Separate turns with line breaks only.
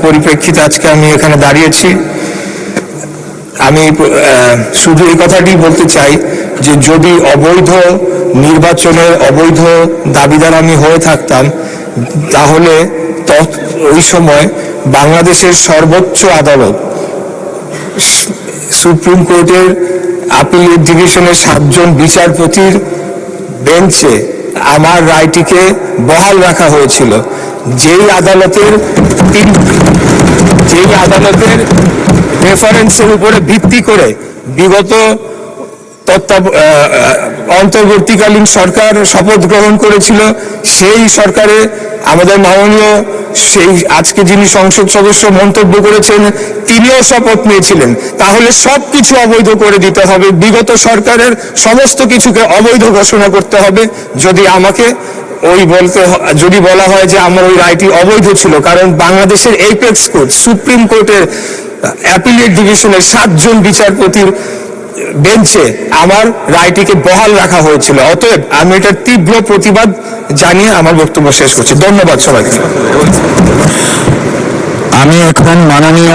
পরিপ্রেক্ষিতে আজকে আমি এখানে দাঁড়িয়েছি। আমি শুধু এই কথাটি বলতে চাই যে যদি অবৈধ নির্বাচনের অবৈধ দাবিদার আমি হয়ে থাকতাম, তাহলে ওই সময় বাংলাদেশের সর্বোচ্চ আদালত সুপ্রিম কোর্টের আপিল ডিভিশনের 7 জন বিচারপতির বেঞ্চে আমার রায়টিকে বহাল রাখা হয়েছিল। যেই আদালতের রেফারেন্সের উপরে ভিত্তি করে বিগত অন্তর্বর্তীকালীন সরকার শপথ গ্রহণ করেছিল, সেই সরকারে আমাদের মাননীয় সেই আজকে যিনি সংসদ সদস্য মন্তব্য করেছেন তিনিও শপথ নিয়েছিলেন। তাহলে সবকিছু অবৈধ করে দিতে হবে, বিগত সরকারের সমস্ত কিছুকে অবৈধ ঘোষণা করতে হবে যদি আমাকে যদি বলা হয় যে আমার ওই রায়টি অবৈধ ছিল। কারণ বাংলাদেশের এপেক্স কোর্ট সুপ্রিম কোর্টের অ্যাপিলেট ডিভিশনের 7 জন বিচারপতির বেঞ্চে আমার রায়টিকে বহাল রাখা হয়েছিল। অতএব আমি এটার তীব্র প্রতিবাদ জানিয়ে আমার বক্তব্য শেষ করছি। ধন্যবাদ সবাইকে।
আমি এখন মাননীয়